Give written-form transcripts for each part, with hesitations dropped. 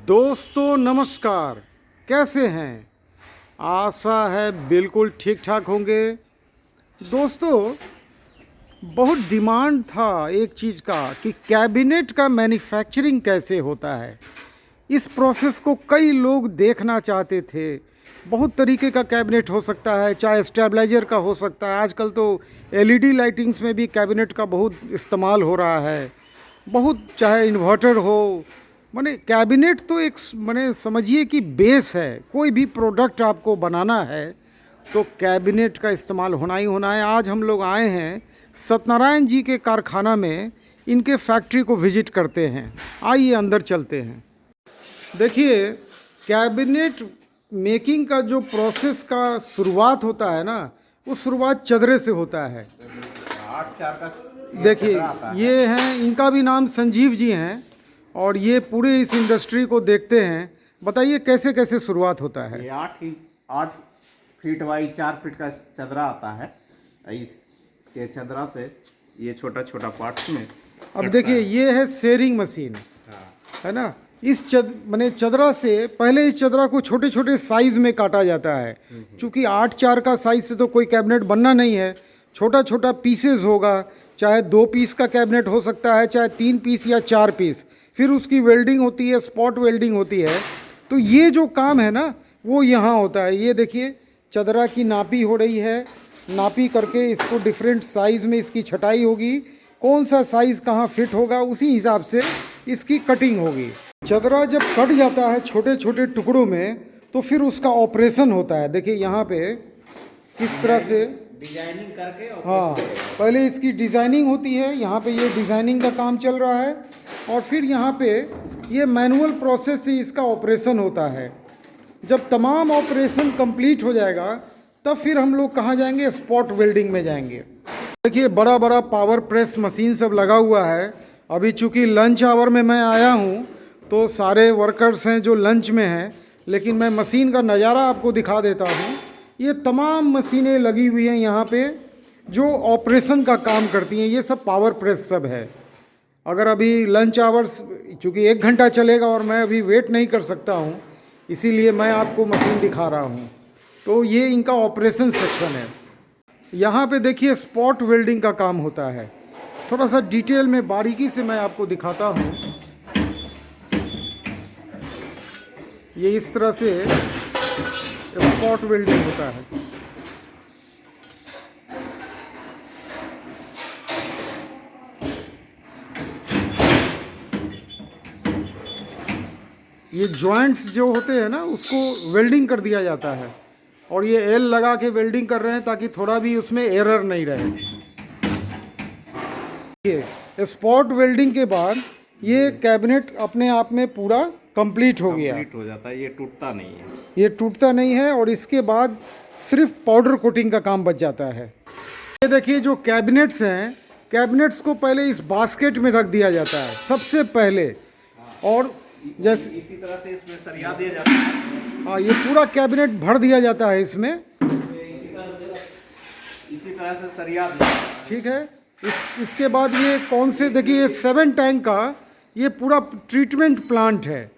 दोस्तों नमस्कार, कैसे हैं? आशा है बिल्कुल ठीक ठाक होंगे। दोस्तों, बहुत डिमांड था एक चीज़ का कि कैबिनेट का मैन्युफैक्चरिंग कैसे होता है। इस प्रोसेस को कई लोग देखना चाहते थे। बहुत तरीके का कैबिनेट हो सकता है, चाहे स्टेबलाइजर का हो सकता है। आजकल तो एलईडी लाइटिंग्स में भी कैबिनेट का बहुत इस्तेमाल हो रहा है। बहुत, चाहे इन्वर्टर हो, माने कैबिनेट तो एक माने समझिए कि बेस है। कोई भी प्रोडक्ट आपको बनाना है तो कैबिनेट का इस्तेमाल होना ही होना है। आज हम लोग आए हैं सत्यनारायण जी के कारखाना में, इनके फैक्ट्री को विजिट करते हैं। आइए अंदर चलते हैं। देखिए, कैबिनेट मेकिंग का जो प्रोसेस का शुरुआत होता है ना, वो शुरुआत चदरे से होता है। 8-4 का देखिए, ये हैं, इनका भी नाम संजीव जी हैं और ये पूरे इस इंडस्ट्री को देखते हैं। बताइए कैसे कैसे शुरुआत होता है। ये 8 फीट बाई 4 फीट का चदरा आता है। इस के चदरा से ये छोटा छोटा पार्ट्स में अब देखिए, ये है शेयरिंग मशीन, है ना। इस माने चदरा से पहले इस चदरा को छोटे छोटे साइज में काटा जाता है। चूँकि 8-4 का साइज से तो कोई कैबिनेट बनना नहीं है। छोटा छोटा पीसेस होगा, चाहे 2 पीस का कैबिनेट हो सकता है, चाहे 3 पीस या 4 पीस। फिर उसकी वेल्डिंग होती है, स्पॉट वेल्डिंग होती है। तो ये जो काम है ना, वो यहाँ होता है। ये देखिए, चदरा की नापी हो रही है। नापी करके इसको डिफरेंट साइज़ में इसकी छटाई होगी। कौन सा साइज़ कहाँ फिट होगा, उसी हिसाब से इसकी कटिंग होगी। चदरा जब कट जाता है छोटे छोटे टुकड़ों में, तो फिर उसका ऑपरेशन होता है। देखिए यहाँ पे किस तरह से डिजाइनिंग करके हाँ, पहले इसकी डिज़ाइनिंग होती है। यहाँ पे ये डिज़ाइनिंग का काम चल रहा है और फिर यहाँ पे ये मैनुअल प्रोसेस से इसका ऑपरेशन होता है। जब तमाम ऑपरेशन कंप्लीट हो जाएगा, तब फिर हम लोग कहाँ जाएंगे? स्पॉट वेल्डिंग में जाएंगे। देखिए, बड़ा बड़ा पावर प्रेस मशीन सब लगा हुआ है। अभी चूँकि लंच आवर में मैं आया हूँ, तो सारे वर्कर्स हैं जो लंच में हैं, लेकिन मैं मशीन का नज़ारा आपको दिखा देता हूँ। ये तमाम मशीनें लगी हुई हैं यहाँ पे, जो ऑपरेशन का काम करती हैं। ये सब पावर प्रेस सब है। अगर अभी लंच आवर्स, चूँकि 1 घंटा चलेगा और मैं अभी वेट नहीं कर सकता हूँ, इसीलिए मैं आपको मशीन दिखा रहा हूँ। तो ये इनका ऑपरेशन सेक्शन है। यहाँ पे देखिए, स्पॉट वेल्डिंग का काम होता है। थोड़ा सा डिटेल में बारीकी से मैं आपको दिखाता हूँ। ये इस तरह से स्पॉट वेल्डिंग होता है। ये जॉइंट्स जो होते हैं ना, उसको वेल्डिंग कर दिया जाता है। और ये एल लगा के वेल्डिंग कर रहे हैं ताकि थोड़ा भी उसमें एरर नहीं रहे। ये स्पॉट वेल्डिंग के बाद ये कैबिनेट अपने आप में पूरा कंप्लीट हो गया। कंप्लीट हो जाता है। ये टूटता नहीं है। ये टूटता नहीं है और इसके बाद सिर्फ पाउडर कोटिंग का काम बच जाता है। ये देखिए, जो कैबिनेट्स हैं, कैबिनेट्स को पहले इस बास्केट में रख दिया जाता है सबसे पहले। और जैसे इसी तरह से इसमें सरिया दिया जाता है। हाँ, ये पूरा कैबिनेट भर दिया जाता है इसमें। इसी तरह से सरिया ठीक है। इसके बाद ये कौन से, देखिए, 7 टैंक का ये पूरा ट्रीटमेंट प्लांट है।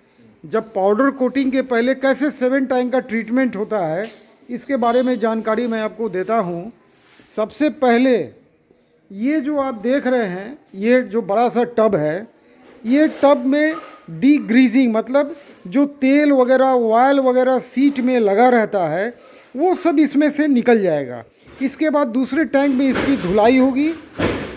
जब पाउडर कोटिंग के पहले कैसे 7 टैंक का ट्रीटमेंट होता है, इसके बारे में जानकारी मैं आपको देता हूँ। सबसे पहले ये जो आप देख रहे हैं, ये जो बड़ा सा टब है, ये टब में डीग्रीजिंग, मतलब जो तेल वगैरह, ऑयल वगैरह सीट में लगा रहता है, वो सब इसमें से निकल जाएगा। इसके बाद दूसरे टैंक में इसकी धुलाई होगी।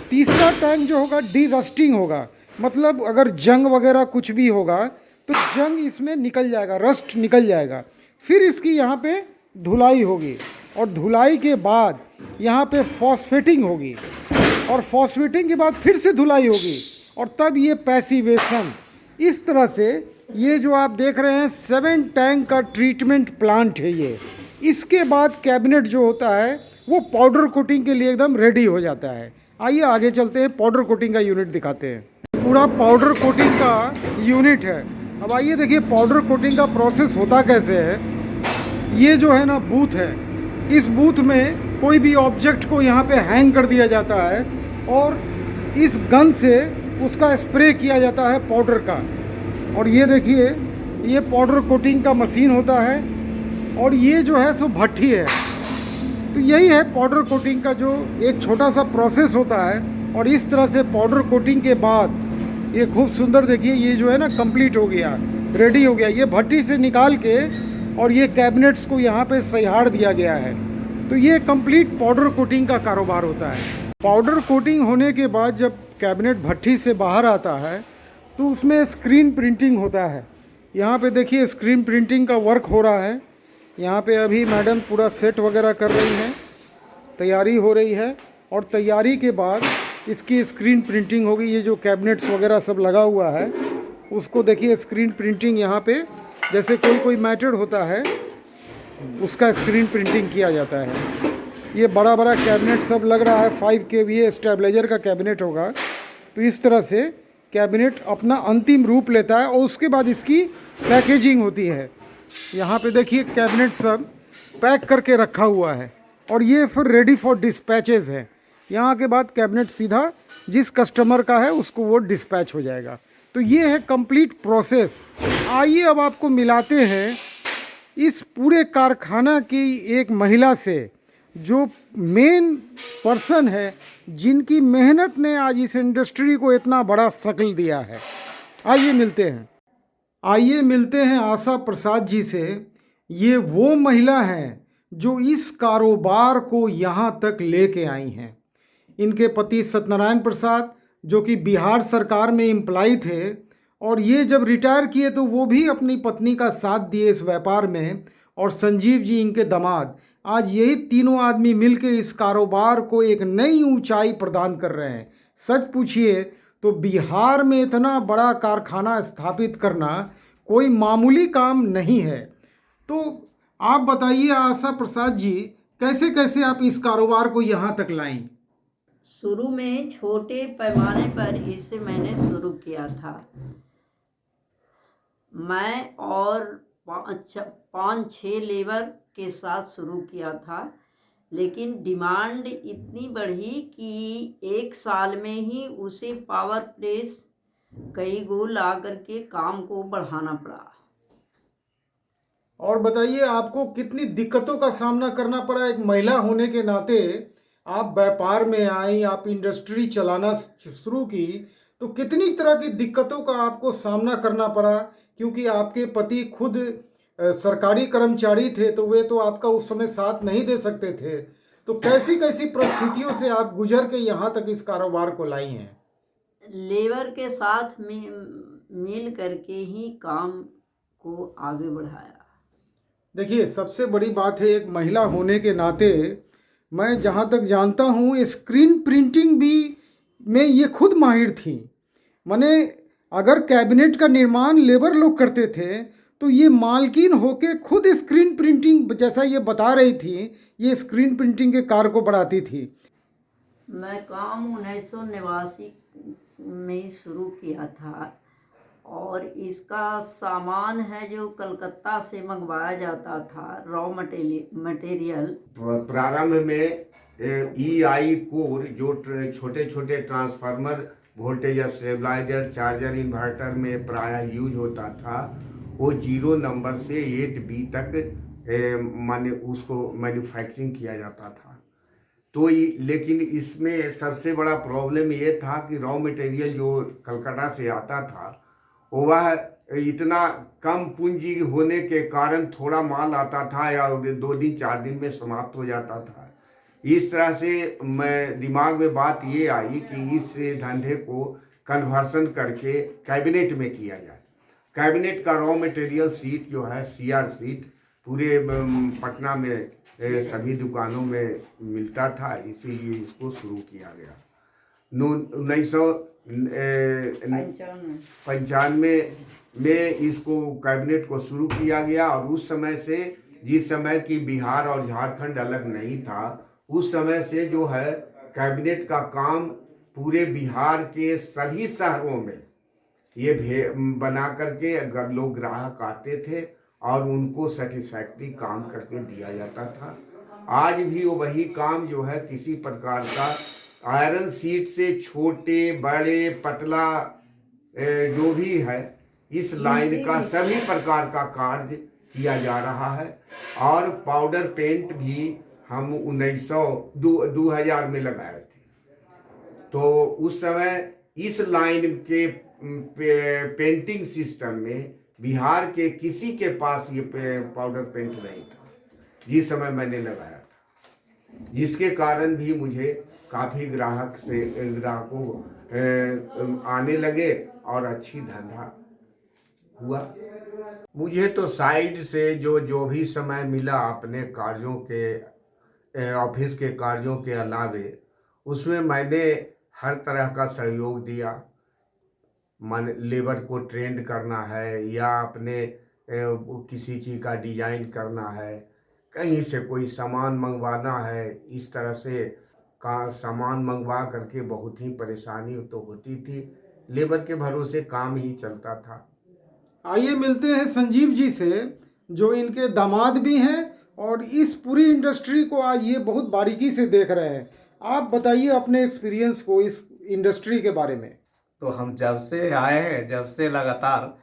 तीसरा टैंक जो होगा, डी रस्टिंग होगा, मतलब अगर जंग वगैरह कुछ भी होगा तो जंग इसमें निकल जाएगा, रस्ट निकल जाएगा। फिर इसकी यहाँ पे धुलाई होगी और धुलाई के बाद यहाँ पे फॉस्फेटिंग होगी और फॉस्फेटिंग के बाद फिर से धुलाई होगी और तब ये पैसिवेशन। इस तरह से ये जो आप देख रहे हैं 7 टैंक का ट्रीटमेंट प्लांट है ये। इसके बाद कैबिनेट जो होता है वो पाउडर कोटिंग के लिए एकदम रेडी हो जाता है। आइए आगे चलते हैं, पाउडर कोटिंग का यूनिट दिखाते हैं। पूरा पाउडर कोटिंग का यूनिट है। अब आइए देखिए पाउडर कोटिंग का प्रोसेस होता कैसे है। ये जो है ना बूथ है, इस बूथ में कोई भी ऑब्जेक्ट को यहाँ पे हैंग कर दिया जाता है और इस गन से उसका स्प्रे किया जाता है पाउडर का। और ये देखिए ये पाउडर कोटिंग का मशीन होता है और ये जो है सो भट्ठी है। तो यही है पाउडर कोटिंग का जो एक छोटा सा प्रोसेस होता है। और इस तरह से पाउडर कोटिंग के बाद ये खूब सुंदर देखिए ये जो है ना कंप्लीट हो गया, रेडी हो गया। ये भट्टी से निकाल के और ये कैबिनेट्स को यहाँ पे सहाड़ दिया गया है। तो ये कंप्लीट पाउडर कोटिंग का कारोबार होता है। पाउडर कोटिंग होने के बाद जब कैबिनेट भट्टी से बाहर आता है तो उसमें स्क्रीन प्रिंटिंग होता है। यहाँ पे देखिए स्क्रीन प्रिंटिंग का वर्क हो रहा है। यहाँ पे अभी मैडम पूरा सेट वगैरह कर रही हैं, तैयारी हो रही है और तैयारी के बाद इसकी स्क्रीन प्रिंटिंग होगी। ये जो कैबिनेट्स वगैरह सब लगा हुआ है उसको देखिए स्क्रीन प्रिंटिंग यहाँ पे जैसे कोई मैटर होता है उसका स्क्रीन प्रिंटिंग किया जाता है। ये बड़ा बड़ा कैबिनेट सब लग रहा है, 5 kVA स्टेबलाइजर का कैबिनेट होगा। तो इस तरह से कैबिनेट अपना अंतिम रूप लेता है और उसके बाद इसकी पैकेजिंग होती है। यहाँ पे देखिए कैबिनेट सब पैक करके रखा हुआ है और ये फिर रेडी फॉर डिस्पैचेज है। यहाँ के बाद कैबिनेट सीधा जिस कस्टमर का है उसको वो डिस्पैच हो जाएगा। तो ये है कंप्लीट प्रोसेस। आइए अब आपको मिलाते हैं इस पूरे कारखाना की एक महिला से जो मेन पर्सन है जिनकी मेहनत ने आज इस इंडस्ट्री को इतना बड़ा शक्ल दिया है। आइए मिलते हैं आशा प्रसाद जी से। ये वो महिला हैं जो इस कारोबार को यहाँ तक लेके आई हैं। इनके पति सत्यनारायण प्रसाद जो कि बिहार सरकार में एम्प्लॉय थे और ये जब रिटायर किए तो वो भी अपनी पत्नी का साथ दिए इस व्यापार में। और संजीव जी इनके दामाद, आज यही तीनों आदमी मिलके इस कारोबार को एक नई ऊंचाई प्रदान कर रहे हैं। सच पूछिए तो बिहार में इतना बड़ा कारखाना स्थापित करना कोई मामूली काम नहीं है। तो आप बताइए आशा प्रसाद जी, कैसे कैसे आप इस कारोबार को यहाँ तक लाएं? शुरू में छोटे पैमाने पर इसे मैंने शुरू किया था। मैं और 5-6 लेबर के साथ शुरू किया था, लेकिन डिमांड इतनी बढ़ी कि 1 साल में ही उसे पावर प्रेस कई गो ला करके काम को बढ़ाना पड़ा। और बताइए आपको कितनी दिक्कतों का सामना करना पड़ा? एक महिला होने के नाते आप व्यापार में आई, आप इंडस्ट्री चलाना शुरू की, तो कितनी तरह की दिक्कतों का आपको सामना करना पड़ा? क्योंकि आपके पति खुद सरकारी कर्मचारी थे तो वे तो आपका उस समय साथ नहीं दे सकते थे। तो कैसी कैसी परिस्थितियों से आप गुजर के यहाँ तक इस कारोबार को लाई हैं? लेबर के साथ मिल करके ही काम को आगे बढ़ाया। देखिए सबसे बड़ी बात है, एक महिला होने के नाते मैं जहाँ तक जानता हूँ स्क्रीन प्रिंटिंग भी में ये खुद माहिर थी। माने अगर कैबिनेट का निर्माण लेबर लोग करते थे तो ये मालकिन होके खुद स्क्रीन प्रिंटिंग, जैसा ये बता रही थी, ये स्क्रीन प्रिंटिंग के कार्य को बढ़ाती थी। मैं काम 1989 में ही शुरू किया था और इसका सामान है जो कलकत्ता से मंगवाया जाता था, रॉ मटेरियल। प्रारंभ में EI कोर जो छोटे छोटे transformer, voltage stabilizer, charger, inverter में प्रायः यूज होता था, वो 0 नंबर से 8B तक माने उसको मैन्युफैक्चरिंग किया जाता था। तो लेकिन इसमें सबसे बड़ा प्रॉब्लम ये था कि रॉ मटेरियल जो कलकत्ता से आता था वह इतना कम पूंजी होने के कारण थोड़ा माल आता था या 2 दिन 4 दिन में समाप्त हो जाता था। इस तरह से मैं दिमाग में बात ये आई कि इस धंधे को कन्वर्सन करके कैबिनेट में किया जाए। कैबिनेट का रॉ मटेरियल सीट जो है CR सीट पूरे पटना में सभी दुकानों में मिलता था, इसीलिए इसको शुरू किया गया। 1995 में इसको कैबिनेट को शुरू किया गया और उस समय से, जिस समय की बिहार और झारखंड अलग नहीं था, उस समय से जो है कैबिनेट का काम पूरे बिहार के सभी शहरों में ये बना करके अगर लोग ग्राहक आते थे और उनको सेटिस्फैक्ट्री काम करके दिया जाता था। आज भी वो वही काम जो है किसी प्रकार का आयरन सीट से छोटे बड़े पतला जो भी है इस लाइन का सभी प्रकार का कार्य किया जा रहा है। और पाउडर पेंट भी हम 2000 में लगाए थे। तो उस समय इस लाइन के पेंटिंग सिस्टम में बिहार के किसी के पास ये पाउडर पेंट नहीं था जिस समय मैंने लगाया था, जिसके कारण भी मुझे काफ़ी ग्राहकों आने लगे और अच्छी धंधा हुआ। मुझे तो साइड से जो भी समय मिला अपने कार्यों के ऑफिस के कार्यों के अलावे, उसमें मैंने हर तरह का सहयोग दिया। लेबर को ट्रेंड करना है या अपने किसी चीज़ का डिजाइन करना है, कहीं से कोई सामान मंगवाना है, इस तरह से का सामान मंगवा करके बहुत ही परेशानी तो होती थी। लेबर के भरोसे काम ही चलता था। आइए मिलते हैं संजीव जी से, जो इनके दामाद भी हैं और इस पूरी इंडस्ट्री को आज ये बहुत बारीकी से देख रहे हैं। आप बताइए अपने एक्सपीरियंस को इस इंडस्ट्री के बारे में। तो हम जब से आए हैं, जब से लगातार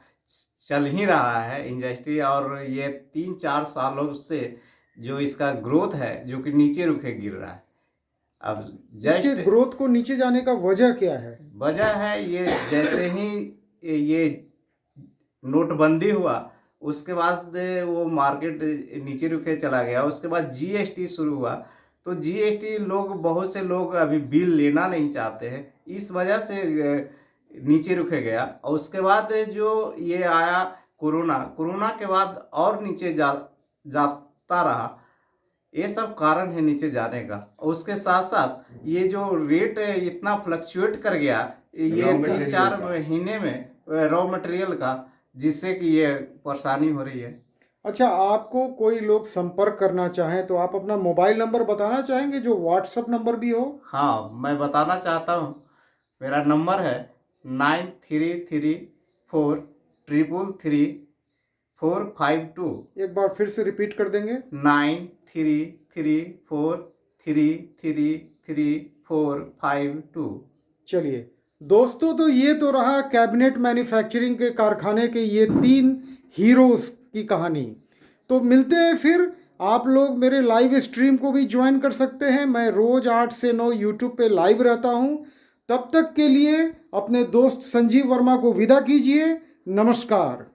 चल ही रहा है इंडस्ट्री, और ये 3-4 सालों से जो इसका ग्रोथ है जो कि नीचे रुके गिर रहा है। अब इसके जस्ट ग्रोथ को नीचे जाने का वजह क्या है? वजह है ये, जैसे ही ये नोटबंदी हुआ उसके बाद वो मार्केट नीचे रुके चला गया। उसके बाद जीएसटी शुरू हुआ, तो जीएसटी बहुत से लोग अभी बिल लेना नहीं चाहते हैं, इस वजह से नीचे रुके गया। और उसके बाद जो ये आया कोरोना के बाद और नीचे जाता रहा। ये सब कारण है नीचे जाने का। और उसके साथ साथ ये जो रेट इतना फ्लक्चुएट कर गया ये 3-4 महीने में रॉ मटेरियल का, जिससे कि ये परेशानी हो रही है। अच्छा, आपको कोई लोग संपर्क करना चाहें तो आप अपना मोबाइल नंबर बताना चाहेंगे, जो व्हाट्सएप नंबर भी हो? हाँ, मैं बताना चाहता हूँ। मेरा नंबर है 9334333452। एक बार फिर से रिपीट कर देंगे। 9334333452। चलिए दोस्तों, तो ये तो रहा कैबिनेट मैन्युफैक्चरिंग के कारखाने के ये 3 हीरोज़ की कहानी। तो मिलते हैं फिर। आप लोग मेरे लाइव स्ट्रीम को भी ज्वाइन कर सकते हैं। मैं रोज़ 8 से 9 यूट्यूब पे लाइव रहता हूँ। तब तक के लिए अपने दोस्त संजीव वर्मा को विदा कीजिए। नमस्कार।